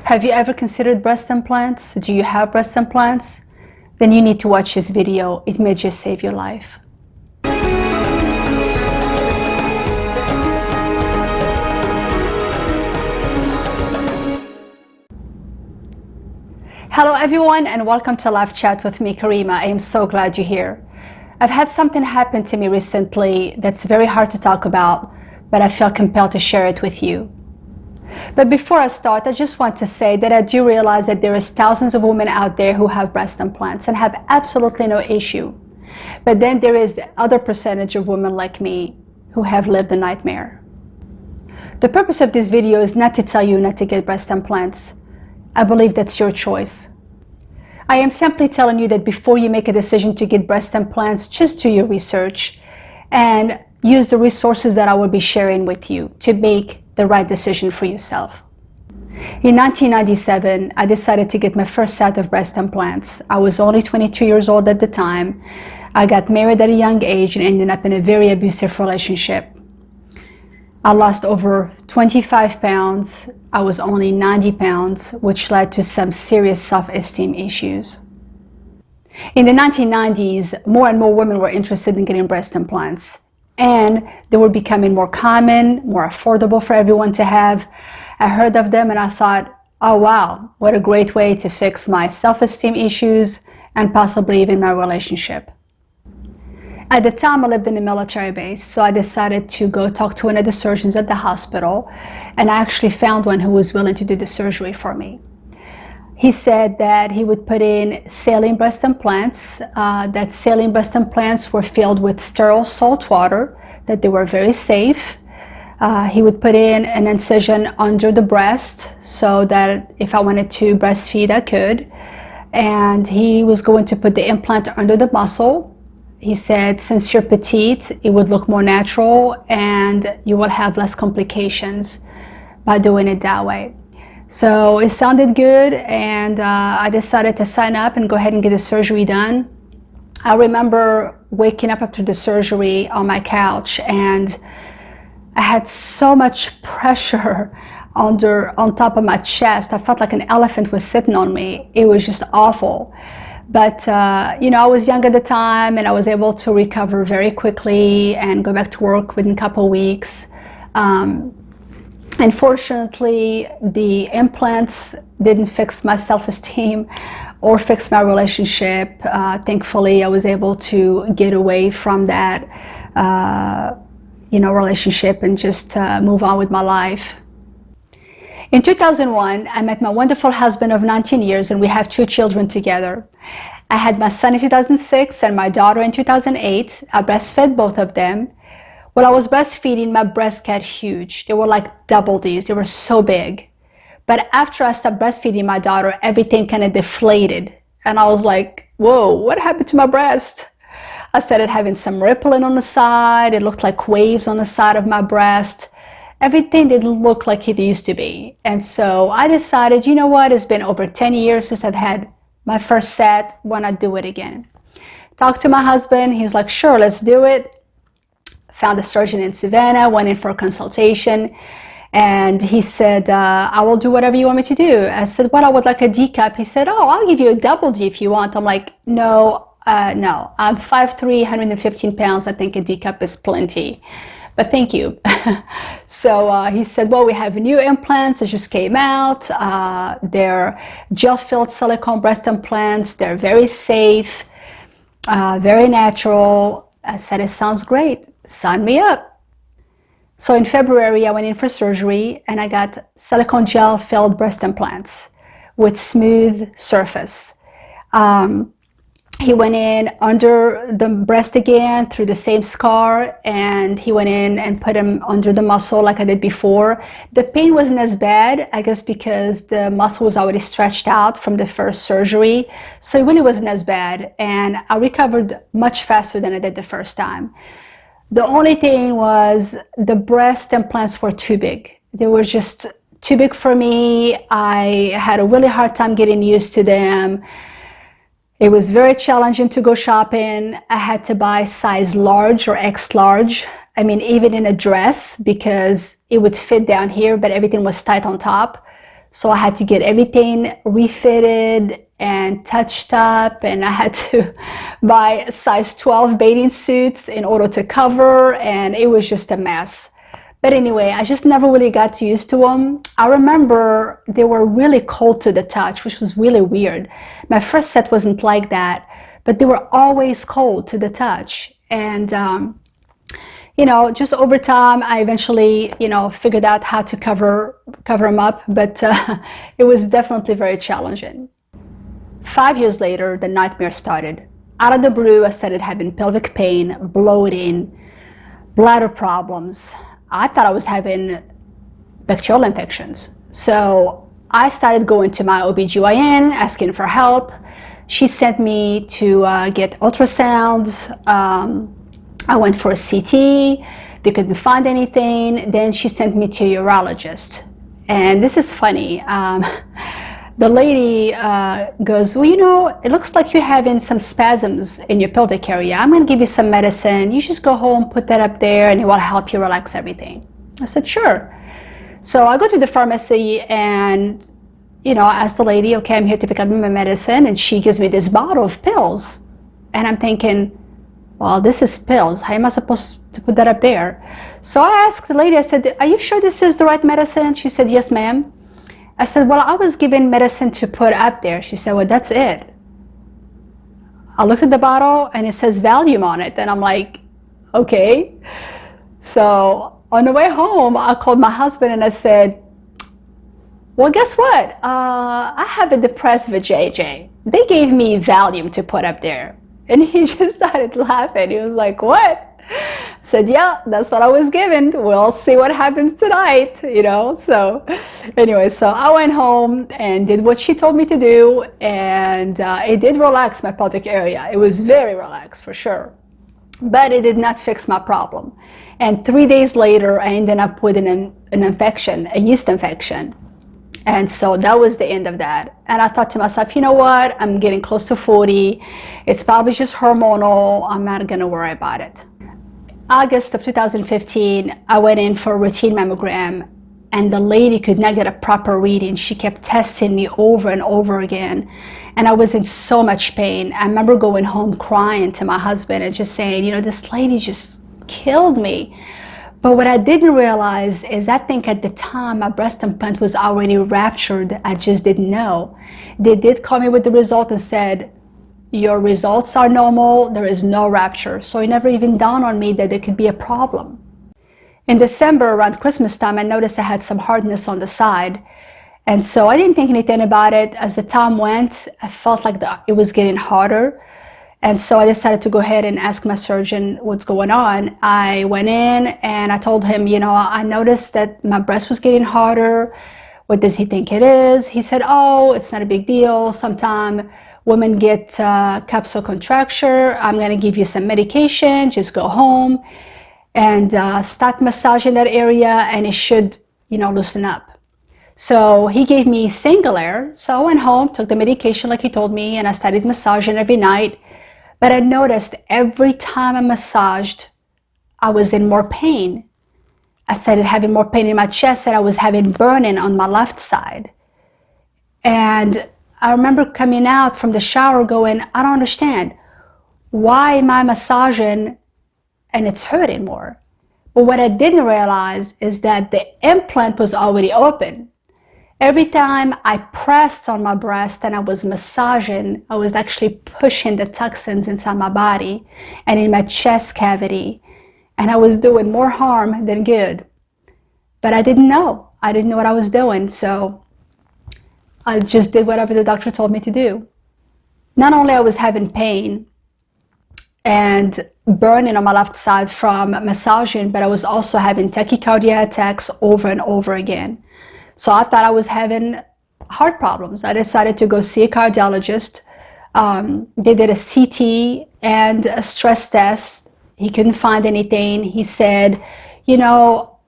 Have you ever considered breast implants? Do you have breast implants? Then you need to watch this video. It may just save your life. Hello everyone, and welcome to LifeChat with me, Karima. I am so glad you're here. I've had something happen to me recently that's very hard to talk about, but I felt compelled to share it with you. But before I start, I just want to say that I do realize that there is thousands of women out there who have breast implants and have absolutely no issue. But then there is the other percentage of women like me who have lived a nightmare. The purpose of this video is not to tell you not to get breast implants. I believe that's your choice. I am simply telling you that before you make a decision to get breast implants, just do your research and use the resources that I will be sharing with you to make the right decision for yourself. In 1997, I decided to get my first set of breast implants. I was only 22 years old at the time. I got married at a young age and ended up in a very abusive relationship. I lost over 25 pounds. I was only 90 pounds, which led to some serious self-esteem issues. In the 1990s, more and more women were interested in getting breast implants, and they were becoming more common, more affordable for everyone to have. I heard of them and I thought, oh wow, what a great way to fix my self-esteem issues and possibly even my relationship. At the time, I lived in a military base, so I decided to go talk to one of the surgeons at the hospital, and I actually found one who was willing to do the surgery for me. He said that he would put in saline breast implants, that saline breast implants were filled with sterile salt water, that they were very safe. He would put in an incision under the breast so that if I wanted to breastfeed, I could. And he was going to put the implant under the muscle. He said, since you're petite, it would look more natural and you will have less complications by doing it that way. So it sounded good, and I decided to sign up and go ahead and get the surgery done. I remember waking up after the surgery on my couch, and I had so much pressure on top of my chest. I felt like an elephant was sitting on me. It was just awful. But, I was young at the time, and I was able to recover very quickly and go back to work within a couple of weeks. Unfortunately, the implants didn't fix my self-esteem or fix my relationship. Thankfully, I was able to get away from that, relationship and just move on with my life. In 2001, I met my wonderful husband of 19 years, and we have 2 children together. I had my son in 2006 and my daughter in 2008. I breastfed both of them. When I was breastfeeding, my breasts got huge. They were like double D's. They were so big. But after I stopped breastfeeding my daughter, everything kind of deflated. And I was like, whoa, what happened to my breast? I started having some rippling on the side. It looked like waves on the side of my breast. Everything didn't look like it used to be. And so I decided, you know what? It's been over 10 years since I've had my first set. Why not do it again? Talked to my husband. He was like, sure, let's do it. Found a surgeon in Savannah, went in for a consultation, and he said, I will do whatever you want me to do. I said, well, I would like a D cup. He said, oh, I'll give you a double D if you want. I'm like, no, I'm 5'3", 115 pounds. I think a D cup is plenty, but thank you. So he said, well, we have new implants that just came out. They're gel-filled silicone breast implants. They're very safe, very natural. I said, it sounds great. Sign me up. So in February, I went in for surgery, and I got silicone gel-filled breast implants with smooth surface. He went in under the breast again through the same scar, and he went in and put them under the muscle like I did before. The pain wasn't as bad, I guess, because the muscle was already stretched out from the first surgery. So it really wasn't as bad, and I recovered much faster than I did the first time. The only thing was the breast implants were too big. They were just too big for me. I had a really hard time getting used to them. It was very challenging to go shopping. I had to buy size large or X large. I mean, even in a dress, because it would fit down here, but everything was tight on top. So I had to get everything refitted and touched up, and I had to buy size 12 bathing suits in order to cover, and it was just a mess. But anyway, I just never really got used to them. I remember they were really cold to the touch, which was really weird. My first set wasn't like that, but they were always cold to the touch. And you know, just over time, I eventually, you know, figured out how to cover them up, but it was definitely very challenging. 5 years later, the nightmare started. Out of the blue, I started having pelvic pain, bloating, bladder problems. I thought I was having bacterial infections. So I started going to my OBGYN, asking for help. She sent me to get ultrasounds. I went for a CT. They couldn't find anything. Then she sent me to a urologist. And this is funny. The lady goes, well, you know, it looks like you're having some spasms in your pelvic area. I'm going to give you some medicine. You just go home, put that up there, and it will help you relax everything. I said, sure. So I go to the pharmacy and, you know, I ask the lady, okay, I'm here to pick up my medicine. And she gives me this bottle of pills. And I'm thinking, well, this is pills. How am I supposed to put that up there? So I asked the lady, I said, are you sure this is the right medicine? She said, yes, ma'am. I said, well, I was given medicine to put up there. She said, well, that's it. I looked at the bottle and it says Valium on it. And I'm like, okay. So on the way home, I called my husband and I said, well, guess what? I have a depressed vajayjay. They gave me Valium to put up there. And he just started laughing. He was like, what? I said, yeah, that's what I was given. We'll see what happens tonight, you know. So anyway, so I went home and did what she told me to do, and it did relax my pelvic area. It was very relaxed for sure, but it did not fix my problem. And 3 days later, I ended up with an infection, a yeast infection. And so that was the end of that. And I thought to myself, you know what? I'm getting close to 40. It's probably just hormonal. I'm not going to worry about it. August of 2015, I went in for a routine mammogram, and the lady could not get a proper reading. She kept testing me over and over again, and I was in so much pain. I remember going home crying to my husband and just saying, you know, this lady just killed me. But what I didn't realize is I think at the time my breast implant was already ruptured. I just didn't know. They did call me with the result and said, your results are normal, there is no rupture. So it never even dawned on me that there could be a problem. In December, around Christmas time, I noticed I had some hardness on the side. And so I didn't think anything about it. As the time went, I felt like it was getting harder. And so I decided to go ahead and ask my surgeon what's going on. I went in and I told him, you know, I noticed that my breast was getting harder. What does he think it is? He said, oh, it's not a big deal. Sometime women get capsule contracture. I'm going to give you some medication. Just go home and start massaging that area, and it should, you know, loosen up. So he gave me Singulair. So I went home, took the medication like he told me, and I started massaging every night. But I noticed every time I massaged, I was in more pain. I started having more pain in my chest, and I was having burning on my left side. And I remember coming out from the shower going, I don't understand. Why am I massaging and it's hurting more? But what I didn't realize is that the implant was already open. Every time I pressed on my breast and I was massaging, I was actually pushing the toxins inside my body and in my chest cavity. And I was doing more harm than good. But I didn't know. I didn't know what I was doing. So I just did whatever the doctor told me to do. Not only I was having pain and burning on my left side from massaging, but I was also having tachycardia attacks over and over again. So I thought I was having heart problems. I decided to go see a cardiologist. They did a CT and a stress test. He couldn't find anything. He said, you know,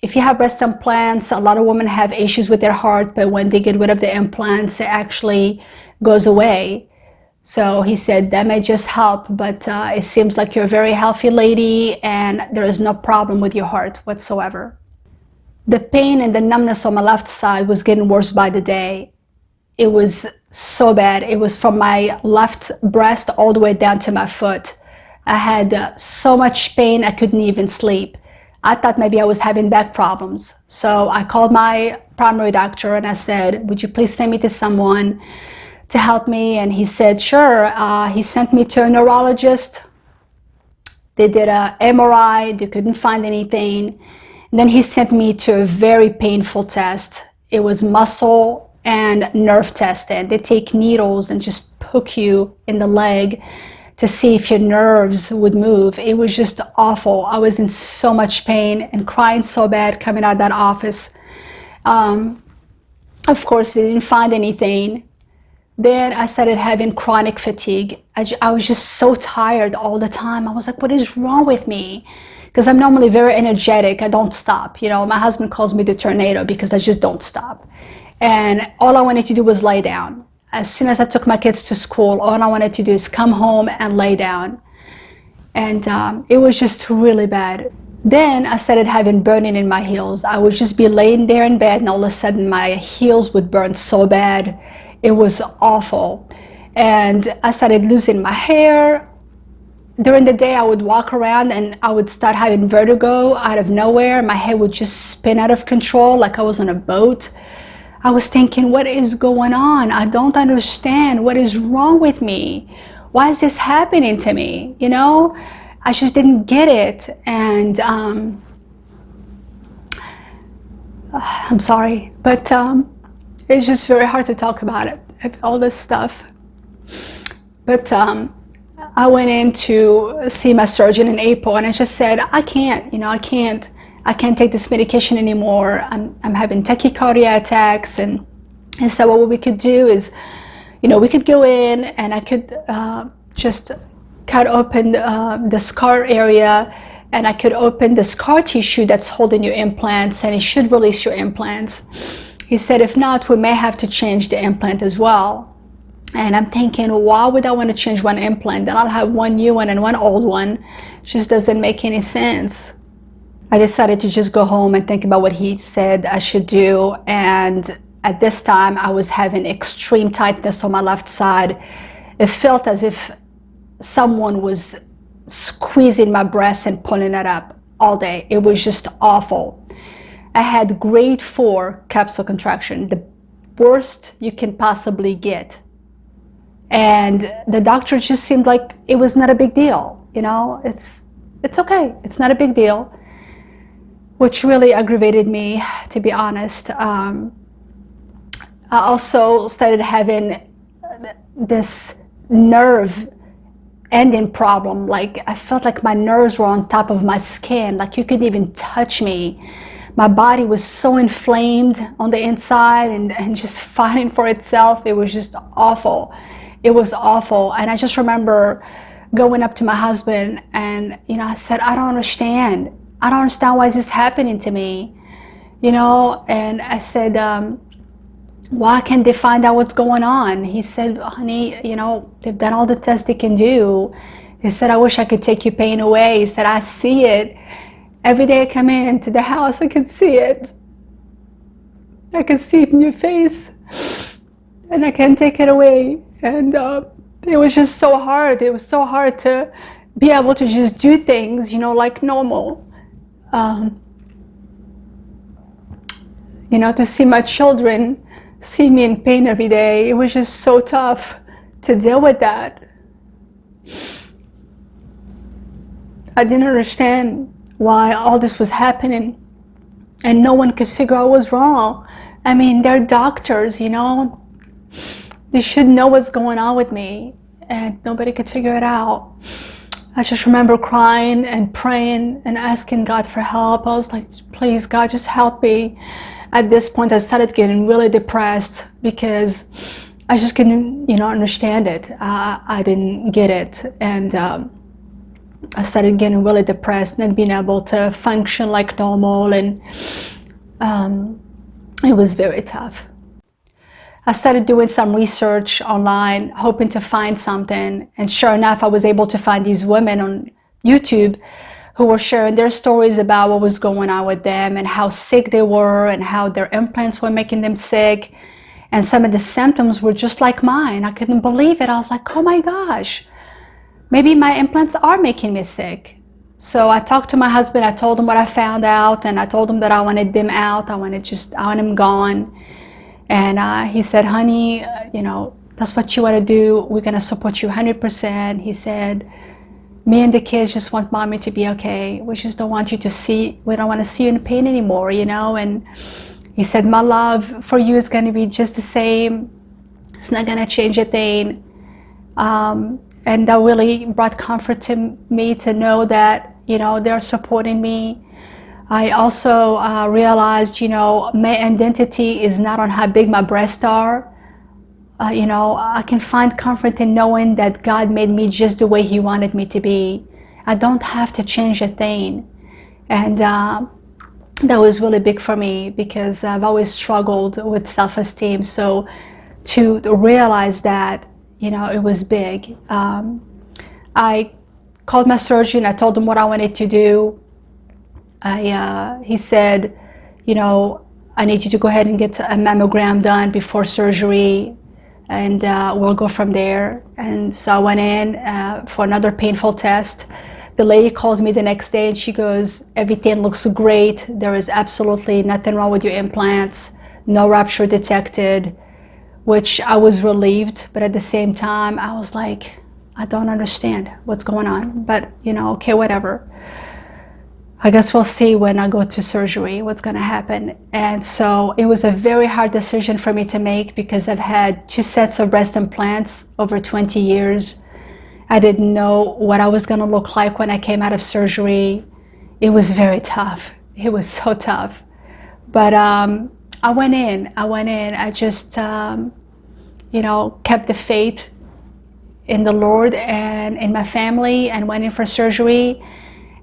if you have breast implants, a lot of women have issues with their heart, but when they get rid of the implants, it actually goes away. So he said that may just help, but it seems like you're a very healthy lady and there is no problem with your heart whatsoever. The pain and the numbness on my left side was getting worse by the day. It was so bad. It was from my left breast all the way down to my foot. I had so much pain I couldn't even sleep. I thought maybe I was having back problems. So I called my primary doctor and I said, would you please send me to someone to help me? And he said, sure. He sent me to a neurologist. They did an MRI. They couldn't find anything. And then he sent me to a very painful test. It was muscle and nerve testing. They take needles and just poke you in the leg to see if your nerves would move. It was just awful. I was in so much pain and crying so bad coming out of that office. Of course, they didn't find anything. Then I started having chronic fatigue. I was just so tired all the time. I was like, what is wrong with me? Because I'm normally very energetic. I don't stop. You know, my husband calls me the tornado because I just don't stop. And all I wanted to do was lay down. As soon as I took my kids to school, all I wanted to do is come home and lay down. And it was just really bad. Then I started having burning in my heels. I would just be laying there in bed and all of a sudden my heels would burn so bad. It was awful. And I started losing my hair. During the day I would walk around and I would start having vertigo out of nowhere. My head would just spin out of control like I was on a boat. I was thinking, what is going on? I don't understand. What is wrong with me? Why is this happening to me? You know, I just didn't get it. And I'm sorry, but it's just very hard to talk about it, all this stuff. But I went in to see my surgeon in April and I just said, I can't take this medication anymore. I'm having tachycardia attacks. And he said, well, what we could do is, we could go in and I could just cut open the scar area and I could open the scar tissue that's holding your implants and it should release your implants. He said, if not, we may have to change the implant as well. And I'm thinking, why would I want to change one implant? Then I'll have one new one and one old one. It just doesn't make any sense. I decided to just go home and think about what he said I should do. And at this time, I was having extreme tightness on my left side. It felt as if someone was squeezing my breast and pulling it up all day. It was just awful. I had grade 4 capsule contraction, the worst you can possibly get. And the doctor just seemed like it was not a big deal. It's okay. It's not a big deal. Which really aggravated me, to be honest. I also started having this nerve ending problem. Like I felt like my nerves were on top of my skin, like you couldn't even touch me. My body was so inflamed on the inside and just fighting for itself. It was just awful. It was awful. And I just remember going up to my husband and, I said, I don't understand why is this happening to me, and I said, why can't they find out what's going on? He said, honey, they've done all the tests they can do. He said, I wish I could take your pain away. He said, I see it. Every day I come into the house, I can see it. I can see it in your face and I can't take it away. And it was just so hard. It was so hard to be able to just do things, like normal. To see my children see me in pain every day, it was just so tough to deal with that. I didn't understand why all this was happening and no one could figure out what was wrong. I mean, they're doctors, they should know what's going on with me and nobody could figure it out. I just remember crying and praying and asking God for help. I was like, please, God, just help me. At this point, I started getting really depressed because I just couldn't, understand it. I didn't get it. And I started getting really depressed and being able to function like normal. And it was very tough. I started doing some research online, hoping to find something. And sure enough, I was able to find these women on YouTube who were sharing their stories about what was going on with them and how sick they were and how their implants were making them sick. And some of the symptoms were just like mine. I couldn't believe it. I was like, oh my gosh, maybe my implants are making me sick. So I talked to my husband. I told him what I found out, and I told him that I wanted them out. I want them gone. And he said, honey, that's what you want to do. We're going to support you 100%. He said, me and the kids just want mommy to be okay. We just don't want you to we don't want to see you in pain anymore, And he said, my love for you is going to be just the same. It's not going to change a thing. And that really brought comfort to me to know that, they're supporting me. I also realized, my identity is not on how big my breasts are. I can find comfort in knowing that God made me just the way He wanted me to be. I don't have to change a thing. And that was really big for me because I've always struggled with self-esteem. So to realize that, it was big. I called my surgeon. I told him what I wanted to do. He said, I need you to go ahead and get a mammogram done before surgery, and we'll go from there. And so I went in for another painful test. The lady calls me the next day and she goes, everything looks great. There is absolutely nothing wrong with your implants. No rupture detected, which I was relieved. But at the same time, I was like, I don't understand what's going on. But, okay, whatever. I guess we'll see when I go to surgery what's going to happen. And so it was a very hard decision for me to make because I've had 2 sets of breast implants over 20 years. I didn't know what I was going to look like when I came out of surgery. It was very tough. It was so tough. But I went in. I just, kept the faith in the Lord and in my family and went in for surgery.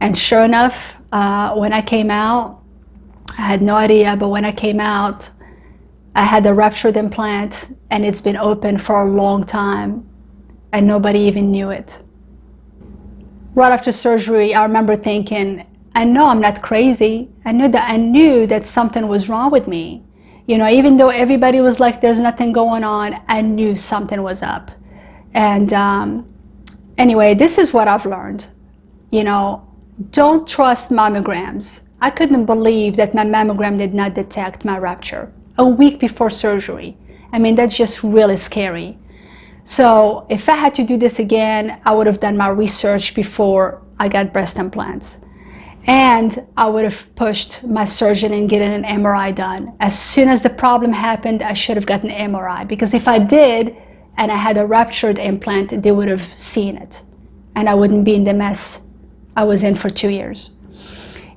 And sure enough, when I came out, I had no idea, but when I came out, I had a ruptured implant and it's been open for a long time and nobody even knew it. Right after surgery, I remember thinking, I know I'm not crazy. I knew that something was wrong with me. Even though everybody was like, there's nothing going on, I knew something was up. And anyway, this is what I've learned. Don't trust mammograms. I couldn't believe that my mammogram did not detect my rupture a week before surgery. That's just really scary. So if I had to do this again, I would have done my research before I got breast implants. And I would have pushed my surgeon and getting an MRI done. As soon as the problem happened, I should have gotten an MRI, because if I did and I had a ruptured implant, they would have seen it and I wouldn't be in the mess I was in for 2 years.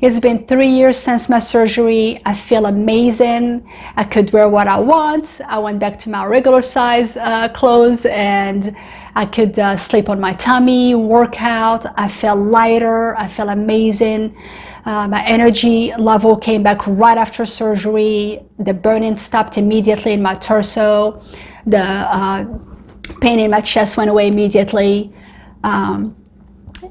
It's been 3 years since my surgery. I feel amazing. I could wear what I want. I went back to my regular size clothes, and I could sleep on my tummy, work out. I felt lighter. I felt amazing. My energy level came back right after surgery. The burning stopped immediately in my torso. The pain in my chest went away immediately.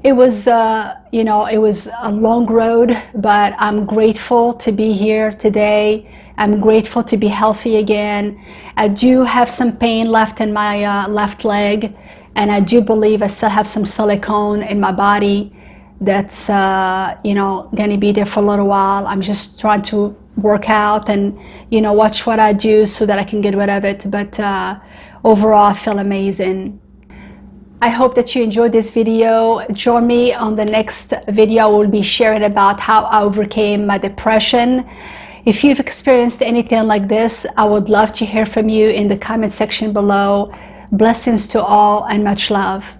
It was, it was a long road, but I'm grateful to be here today. I'm grateful to be healthy again. I do have some pain left in my left leg, and I do believe I still have some silicone in my body that's, going to be there for a little while. I'm just trying to work out and, watch what I do so that I can get rid of it. But overall, I feel amazing. I hope that you enjoyed this video. Join me on the next video. I will be sharing about how I overcame my depression. If you've experienced anything like this, I would love to hear from you in the comment section below. Blessings to all and much love.